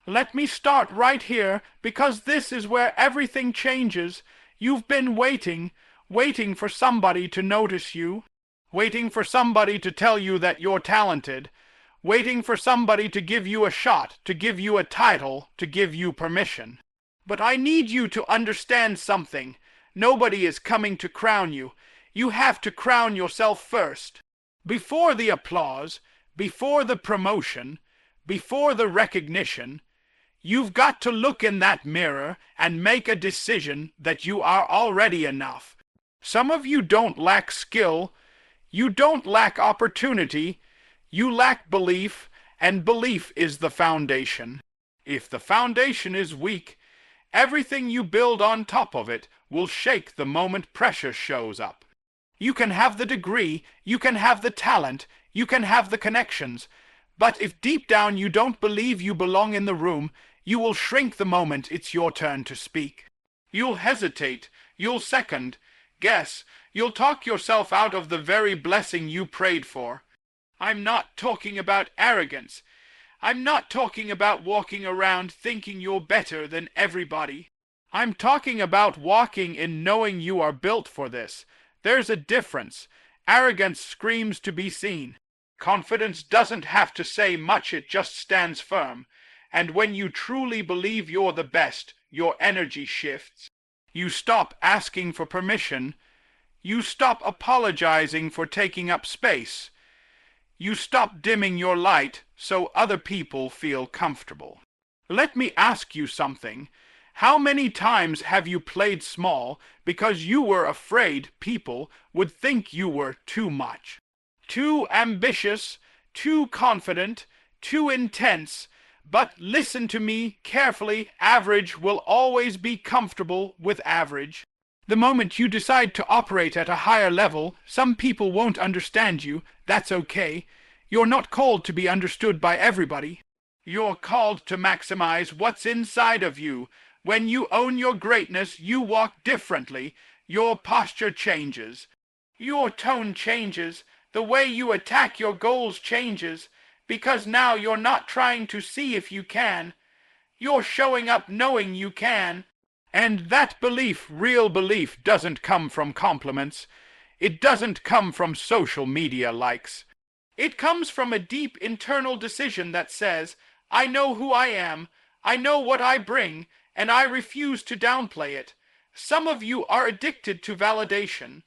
Let me start right here, because this is where everything changes. You've been waiting for somebody to notice you, waiting for somebody to tell you that you're talented, waiting for somebody to give you a shot, to give you a title, to give you permission. But I need you to understand something. Nobody is coming to crown you. You have to crown yourself first. Before the applause, before the promotion, before the recognition, you've got to look in that mirror and make a decision that you are already enough. Some of you don't lack skill, you don't lack opportunity, you lack belief, and belief is the foundation. If the foundation is weak, everything you build on top of it will shake the moment pressure shows up. You can have the degree, you can have the talent, you can have the connections, but if deep down you don't believe you belong in the room, you will shrink the moment it's your turn to speak. You'll hesitate, you'll second, guess, you'll talk yourself out of the very blessing you prayed for. I'm not talking about arrogance. I'm not talking about walking around thinking you're better than everybody. I'm talking about walking in knowing you are built for this. There's a difference. Arrogance screams to be seen. Confidence doesn't have to say much, it just stands firm. And when you truly believe you're the best, your energy shifts. You stop asking for permission. You stop apologizing for taking up space. You stop dimming your light so other people feel comfortable. Let me ask you something. How many times have you played small because you were afraid people would think you were too much? Too ambitious, too confident, too intense. But listen to me carefully, average will always be comfortable with average. The moment you decide to operate at a higher level, some people won't understand you. That's okay. You're not called to be understood by everybody. You're called to maximize what's inside of you. When you own your greatness, you walk differently. Your posture changes. Your tone changes. The way you attack your goals changes. Because now you're not trying to see if you can. You're showing up knowing you can. And that belief, real belief, doesn't come from compliments. It doesn't come from social media likes. It comes from a deep internal decision that says, I know who I am, I know what I bring, and I refuse to downplay it. Some of you are addicted to validation.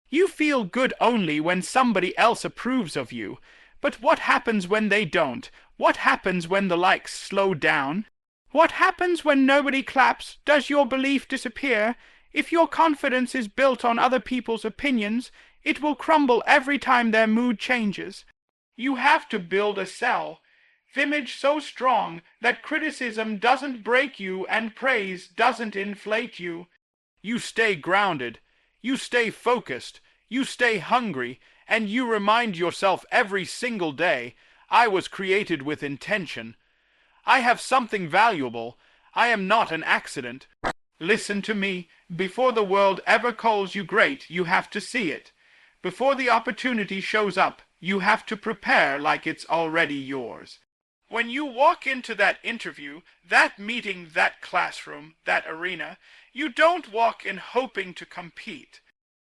You feel good only when somebody else approves of you. But what happens when they don't? What happens when the likes slow down? What happens when nobody claps? Does your belief disappear? If your confidence is built on other people's opinions, it will crumble every time their mood changes. You have to build a self-image so strong that criticism doesn't break you and praise doesn't inflate you. You stay grounded, you stay focused, you stay hungry, and you remind yourself every single day, I was created with intention. I have something valuable. I am not an accident. Listen to me. Before the world ever calls you great, you have to see it. Before the opportunity shows up, you have to prepare like it's already yours. When you walk into that interview, that meeting, that classroom, that arena, you don't walk in hoping to compete.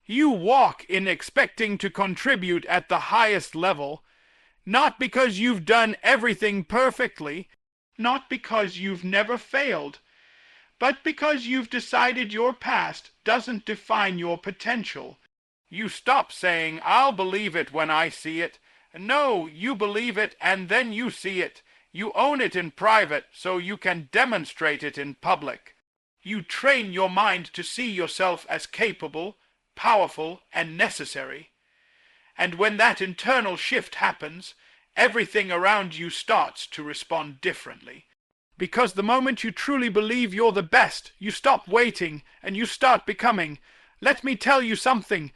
You walk in expecting to contribute at the highest level, not because you've done everything perfectly, not because you've never failed, but because you've decided your past doesn't define your potential. You stop saying, I'll believe it when I see it. No, you believe it and then you see it. You own it in private so you can demonstrate it in public. You train your mind to see yourself as capable, powerful, and necessary. And when that internal shift happens, everything around you starts to respond differently. Because the moment you truly believe you're the best, you stop waiting and you start becoming. Let me tell you something.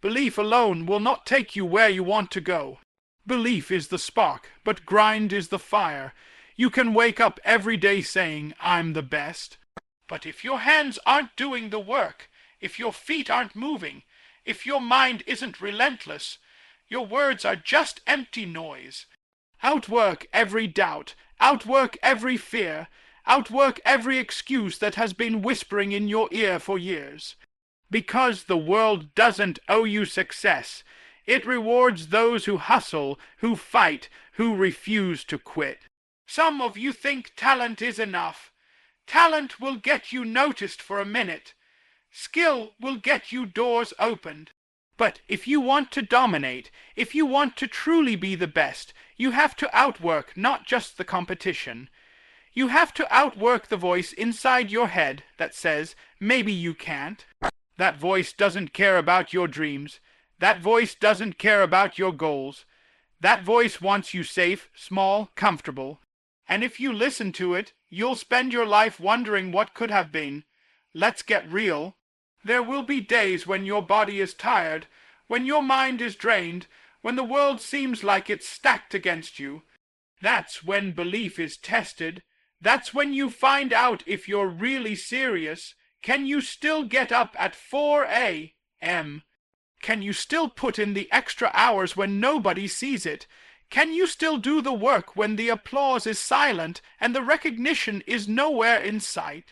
Belief alone will not take you where you want to go. Belief is the spark, but grind is the fire. You can wake up every day saying, I'm the best. But if your hands aren't doing the work, if your feet aren't moving, if your mind isn't relentless, your words are just empty noise. Outwork every doubt, Outwork every fear. Outwork every excuse that has been whispering in your ear for years. Because the world doesn't owe you success. It rewards those who hustle, who fight, who refuse to quit. Some of you think talent is enough. Talent will get you noticed for a minute. Skill will get you doors opened. But if you want to dominate, if you want to truly be the best, you have to outwork not just the competition. You have to outwork the voice inside your head that says, maybe you can't. That voice doesn't care about your dreams. That voice doesn't care about your goals. That voice wants you safe, small, comfortable. And if you listen to it, you'll spend your life wondering what could have been. Let's get real. There will be days when your body is tired, when your mind is drained, when the world seems like it's stacked against you. That's when belief is tested. That's when you find out if you're really serious. Can you still get up at 4 a.m.? Can you still put in the extra hours when nobody sees it? Can you still do the work when the applause is silent and the recognition is nowhere in sight?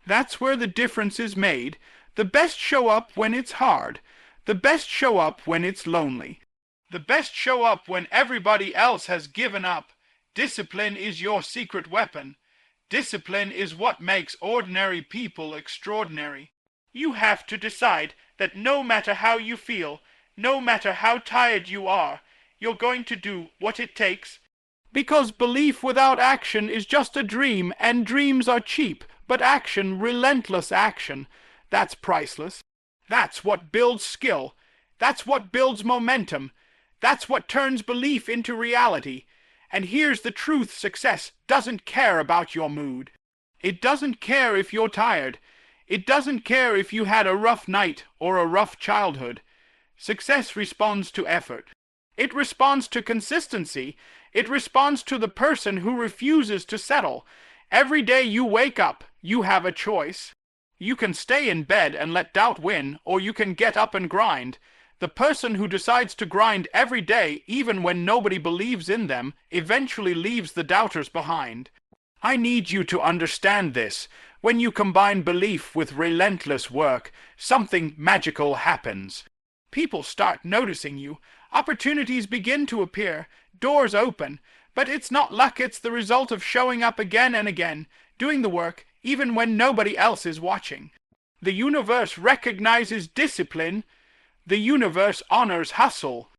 That's where the difference is made. The best show up when it's hard. The best show up when it's lonely. The best show up when everybody else has given up. Discipline is your secret weapon. Discipline is what makes ordinary people extraordinary. You have to decide that no matter how you feel, no matter how tired you are, you're going to do what it takes. Because belief without action is just a dream, and dreams are cheap, but action, relentless action, that's priceless. That's what builds skill. That's what builds momentum. That's what turns belief into reality. And here's the truth: success doesn't care about your mood. It doesn't care if you're tired. It doesn't care if you had a rough night or a rough childhood. Success responds to effort. It responds to consistency. It responds to the person who refuses to settle. Every day you wake up, you have a choice. You can stay in bed and let doubt win, or you can get up and grind. The person who decides to grind every day, even when nobody believes in them, eventually leaves the doubters behind. I need you to understand this. When you combine belief with relentless work, something magical happens. People start noticing you. Opportunities begin to appear. Doors open. But it's not luck, it's the result of showing up again and again, doing the work, even when nobody else is watching. The universe recognizes discipline. The universe honors hustle.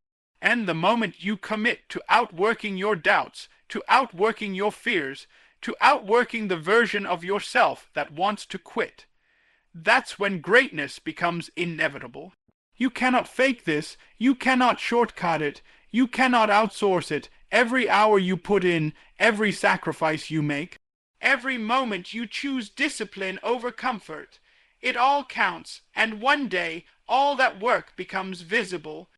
And the moment you commit to outworking your doubts, to outworking your fears, to outworking the version of yourself that wants to quit, that's when greatness becomes inevitable. You cannot fake this. You cannot shortcut it. You cannot outsource it. Every hour you put in, every sacrifice you make, every moment you choose discipline over comfort, it all counts, and one day all that work becomes visible.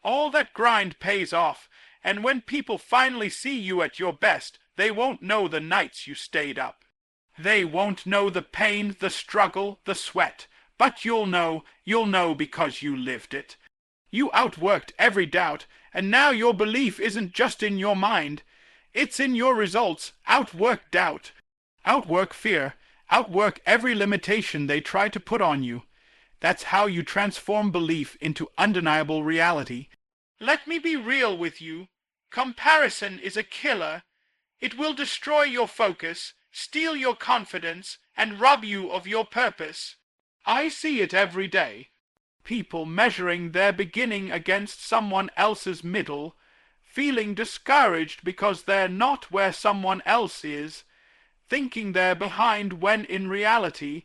All that grind pays off, and when people finally see you at your best, they won't know the nights you stayed up. They won't know the pain, the struggle, the sweat, but you'll know because you lived it. You outworked every doubt, and now your belief isn't just in your mind. It's in your results. Outwork doubt. Outwork fear. Outwork every limitation they try to put on you. That's how you transform belief into undeniable reality. Let me be real with you. Comparison is a killer. It will destroy your focus, steal your confidence, and rob you of your purpose. I see it every day. People measuring their beginning against someone else's middle, feeling discouraged because they're not where someone else is, thinking they're behind when in reality,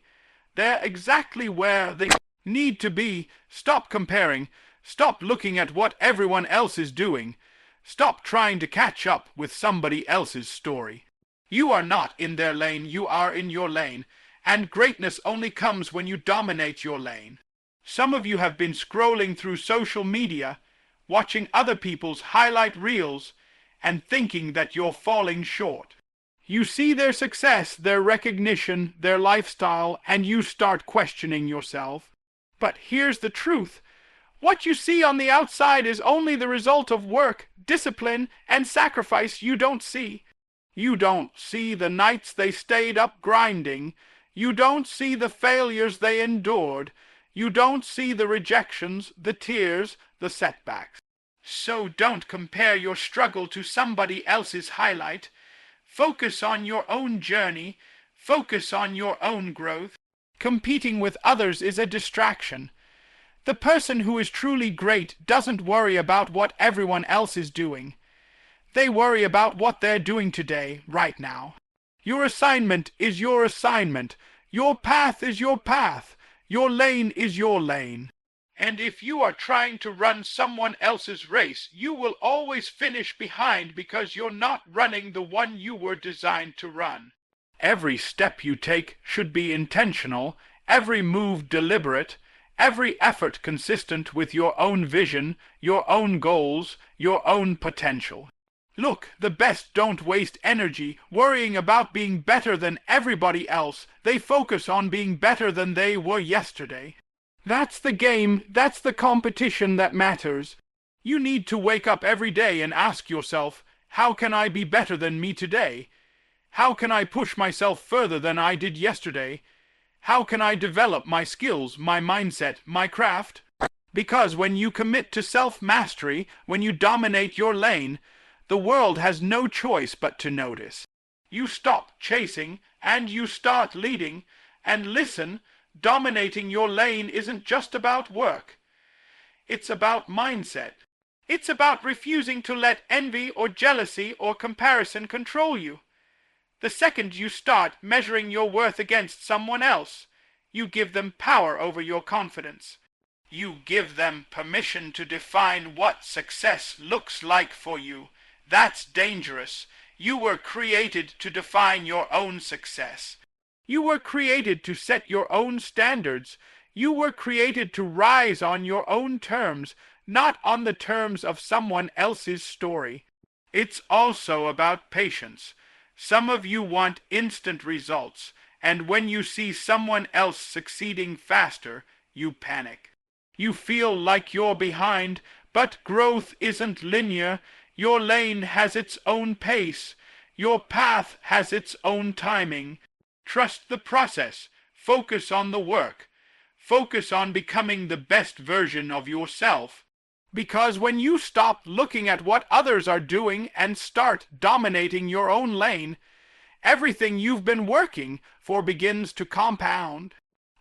they're exactly where they need to be. Stop comparing. Stop looking at what everyone else is doing. Stop trying to catch up with somebody else's story. You are not in their lane, you are in your lane, and greatness only comes when you dominate your lane. Some of you have been scrolling through social media, watching other people's highlight reels, and thinking that you're falling short. You see their success, their recognition, their lifestyle, and you start questioning yourself. But here's the truth. What you see on the outside is only the result of work, discipline, and sacrifice you don't see. You don't see the nights they stayed up grinding. You don't see the failures they endured. You don't see the rejections, the tears, the setbacks. So don't compare your struggle to somebody else's highlight. Focus on your own journey. Focus on your own growth. Competing with others is a distraction. The person who is truly great doesn't worry about what everyone else is doing. They worry about what they're doing today, right now. Your assignment is your assignment. Your path is your path. Your lane is your lane. And if you are trying to run someone else's race, you will always finish behind because you're not running the one you were designed to run. Every step you take should be intentional, every move deliberate, every effort consistent with your own vision, your own goals, your own potential. Look, the best don't waste energy worrying about being better than everybody else. They focus on being better than they were yesterday. That's the game, that's the competition that matters. You need to wake up every day and ask yourself, how can I be better than me today? How can I push myself further than I did yesterday? How can I develop my skills, my mindset, my craft? Because when you commit to self-mastery, when you dominate your lane, the world has no choice but to notice. You stop chasing and you start leading, and listen, dominating your lane isn't just about work. It's about mindset. It's about refusing to let envy or jealousy or comparison control you. The second you start measuring your worth against someone else, you give them power over your confidence. You give them permission to define what success looks like for you. That's dangerous. You were created to define your own success. You were created to set your own standards. You were created to rise on your own terms, not on the terms of someone else's story. It's also about patience. Some of you want instant results, and when you see someone else succeeding faster, you panic. You feel like you're behind, but growth isn't linear. Your lane has its own pace. Your path has its own timing. Trust the process. Focus on the work. Focus on becoming the best version of yourself. Because when you stop looking at what others are doing and start dominating your own lane, everything you've been working for begins to compound.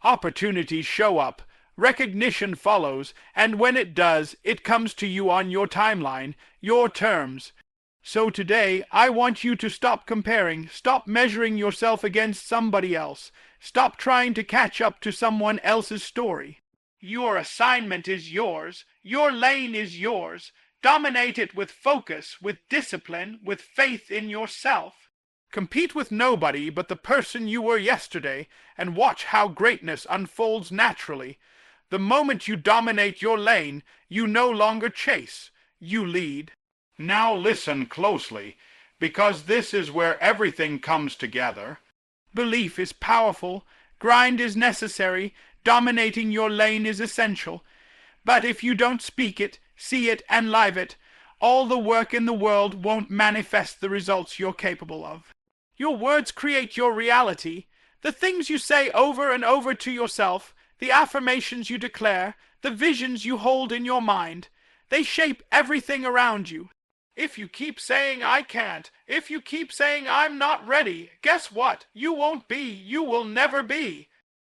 Opportunities show up. Recognition follows, and when it does, it comes to you on your timeline, your terms. So today, I want you to stop comparing, stop measuring yourself against somebody else, stop trying to catch up to someone else's story. Your assignment is yours, your lane is yours. Dominate it with focus, with discipline, with faith in yourself. Compete with nobody but the person you were yesterday, and watch how greatness unfolds naturally. The moment you dominate your lane, you no longer chase, you lead. Now listen closely, because this is where everything comes together. Belief is powerful, grind is necessary, dominating your lane is essential. But if you don't speak it, see it, and live it, all the work in the world won't manifest the results you're capable of. Your words create your reality. The things you say over and over to yourself, the affirmations you declare, the visions you hold in your mind, they shape everything around you. If you keep saying, I can't, if you keep saying, I'm not ready, guess what? You won't be, you will never be.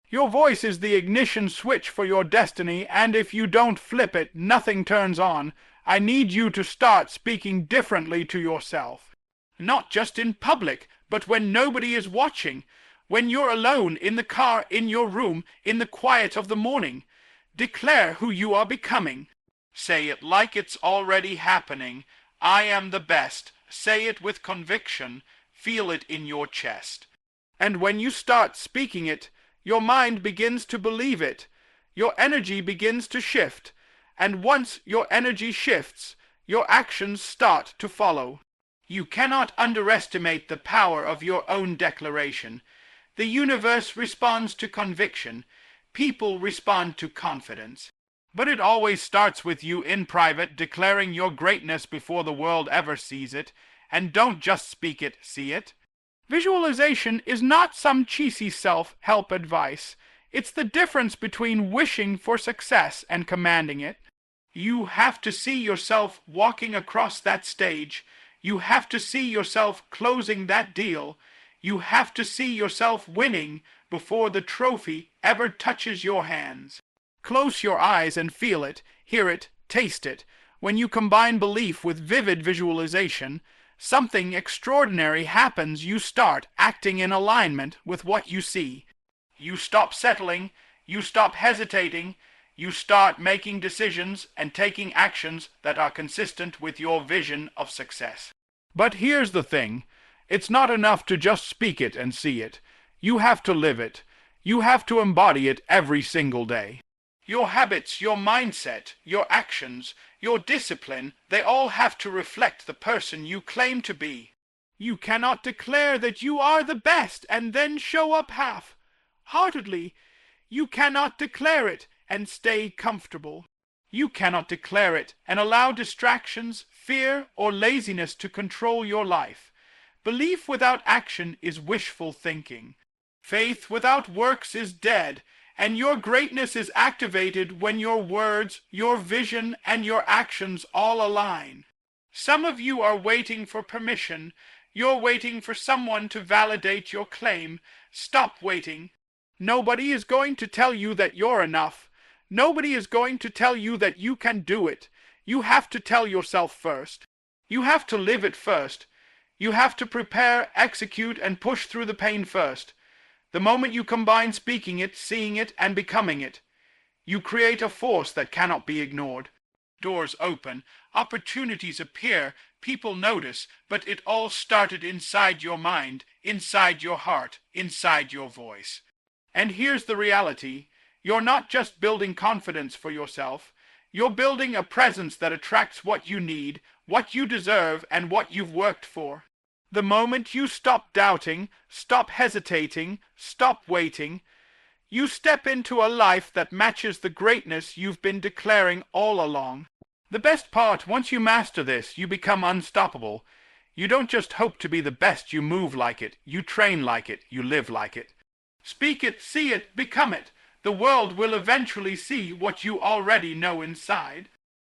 Your voice is the ignition switch for your destiny, and if you don't flip it, nothing turns on. I need you to start speaking differently to yourself. Not just in public, but when nobody is watching. When you're alone, in the car, in your room, in the quiet of the morning, declare who you are becoming. Say it like it's already happening. I am the best. Say it with conviction. Feel it in your chest. And when you start speaking it, your mind begins to believe it. Your energy begins to shift. And once your energy shifts, your actions start to follow. You cannot underestimate the power of your own declaration. The universe responds to conviction. People respond to confidence. But it always starts with you in private declaring your greatness before the world ever sees it, and don't just speak it, see it. Visualization is not some cheesy self-help advice. It's the difference between wishing for success and commanding it. You have to see yourself walking across that stage. You have to see yourself closing that deal. You have to see yourself winning before the trophy ever touches your hands. Close your eyes and feel it, hear it, taste it. When you combine belief with vivid visualization, something extraordinary happens. You start acting in alignment with what you see. You stop settling, you stop hesitating, you start making decisions and taking actions that are consistent with your vision of success. But here's the thing. It's not enough to just speak it and see it. You have to live it. You have to embody it every single day. Your habits, your mindset, your actions, your discipline, they all have to reflect the person you claim to be. You cannot declare that you are the best and then show up half-heartedly. You cannot declare it and stay comfortable. You cannot declare it and allow distractions, fear, or laziness to control your life. Belief without action is wishful thinking. Faith without works is dead, and your greatness is activated when your words, your vision, and your actions all align. Some of you are waiting for permission. You're waiting for someone to validate your claim. Stop waiting. Nobody is going to tell you that you're enough. Nobody is going to tell you that you can do it. You have to tell yourself first. You have to live it first. You have to prepare, execute, and push through the pain first. The moment you combine speaking it, seeing it, and becoming it, you create a force that cannot be ignored. Doors open, opportunities appear, people notice, but it all started inside your mind, inside your heart, inside your voice. And here's the reality. You're not just building confidence for yourself. You're building a presence that attracts what you need, what you deserve, and what you've worked for. The moment you stop doubting, stop hesitating, stop waiting, you step into a life that matches the greatness you've been declaring all along. The best part, once you master this, you become unstoppable. You don't just hope to be the best, you move like it, you train like it, you live like it. Speak it, see it, become it. The world will eventually see what you already know inside.